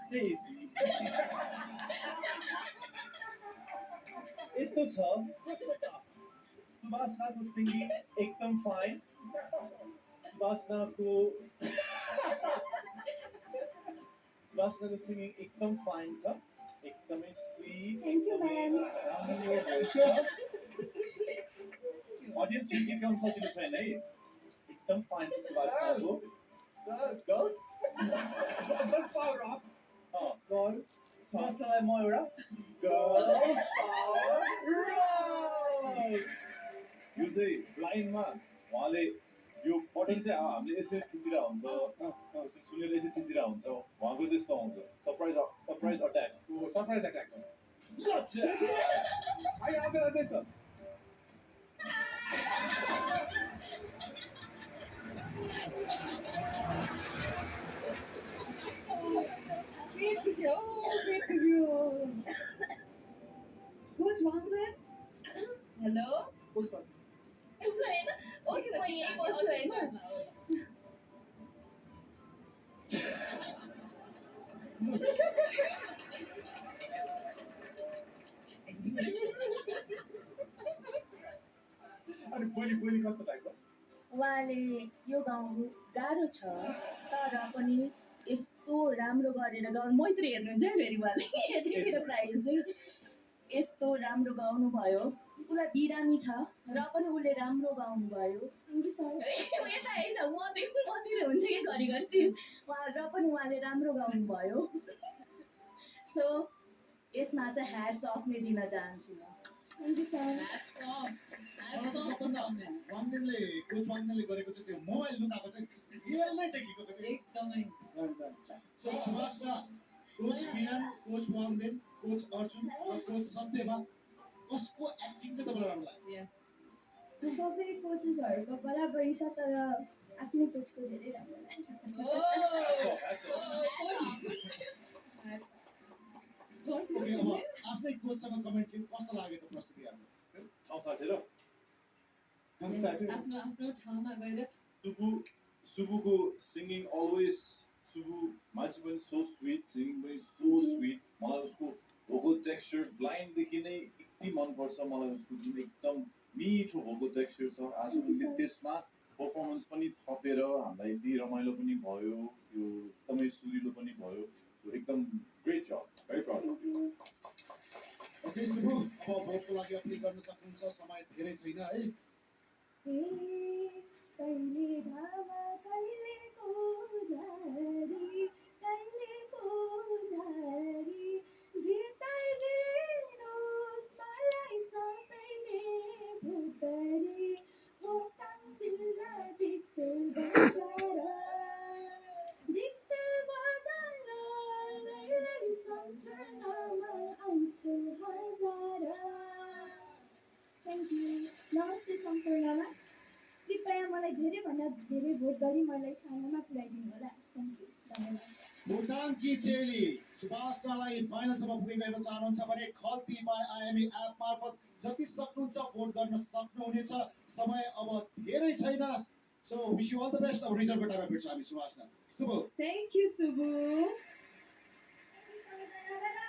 Daisy. यस्तो छ सुभाषनाको singing एकदम फाइन सुभाषनाको सुभाषनाको सिङ्गिङ एकदम फाइन छ एकदमै स्विट Thank you, ma'am. राम्रो भोइस छ अडियन्स गीत गाउन सजिलो छैन है एकदम फाइन छ सुभाषनाको girls girls power up girls सुभाषनालाई म एउटा गर्ल्स पावर यो चाहिँ लाइनमा उहाँले यो बटन चाहिँ हामीले यसरी थिचिरहेको हुन्छ यसरी सुनेर यसरी थिचिरहेको हुन्छ उहाँको चाहिँ यस्तो आउँछ सरप्राइज अट्याक सरप्राइज अट्याक अझ यस्तो Great to hear. Great to hear. Coach Wangden? Hello? Okay, म यही बस्छु होइन? अनि बोली कस्तो लाग्छ उहाँले यो गाउनु गाह्रो छ तर पनि यस्तो राम्रो गरेर गाउनु मैत्री हेर्नुहुन्छ है फेरि उहाँले यति मेरो प्राइज चाहिँ यस्तो राम्रो गाउनु भयो उसलाई बिरामी छ र पनि उसले राम्रो गाउनु भयो यता होइन मतिर हुन्छ कि घरिघरि उहाँ र पनि उहाँले राम्रो गाउनु भयो सो यसमा चाहिँ ह्याट्स अफ नै दिन चाहन्छु म Thank you, sir. वाङदेनले कोच वाङदेनले गरेको चाहिँ त्यो मोबाइल लुकाएको चाहिँ रियल नै देखेको छ एकदमै सो सुभाषना कोच मिलन कोच वाङदेन कोच अर्जुन र कोच सत्यमा कसको एक्टिङ चाहिँ तपाईँलाई राम्रो लाग्यो यस सबै कोचेसहरूको बराबरी छ तर आफ्नै कोचको धेरै राम्रो लाग्छ ओके अब आफ्नै कोचसँग कमेन्ट लिनु कस्तो लाग्यो त प्रस्तुति आज ठाउँ साथेर आफ्नो आफ्नो ठाउँमा गएर सुबुको सिङ्गिङ अलवेज सुबु मान्छे पनि सो स्विट सिङ्गिङ पनि सो स्विट मलाई उसको भोकल टेक्स्चर ब्लाइन्डदेखि नै यति मनपर्छ मलाई उसको जुन एकदम मिठो भोकल टेक्स्चर छ आज उसले त्यसमा पर्फर्मेन्स पनि थपेर हामीलाई यति रमाइलो पनि भयो यो एकदमै सुरिलो पनि भयो एकदम ग्रेट जब very proud of you okay Subu अब भोटको लागि अपिल गर्न सक्नुहुन्छ समय धेरै छैन है कहिले धावा कहिलेको झारी कहिलेको झारी जिताइदिनुहोस् मलाई सबैले भोकरी होटाङ जिल्ला दिक्तेल बजार लैलै सम्झनामा आउँछु हजार थ्याङ्क यू नमस्ते सम्पूर्णलाई कृपया मलाई धेरैभन्दा धेरै भोट गरी मलाई फाइनलमा पुर्याइदिनु होला थ्याङ्क यू धन्यवाद भुटानकी चेली सुभाषनालाई फाइनलसम्म पुगिन चाहनुहुन्छ भने खल्ती बाई आइएमई एप मार्फत जति सक्नुहुन्छ भोट गर्न सक्नुहुनेछ समय अब धेरै छैन so wish you all the best अब रिजल्टको टाइममा भेट्छौँ हामी सुभाषना शुभ थ्याङ्क यू सुबु सबैजनालाई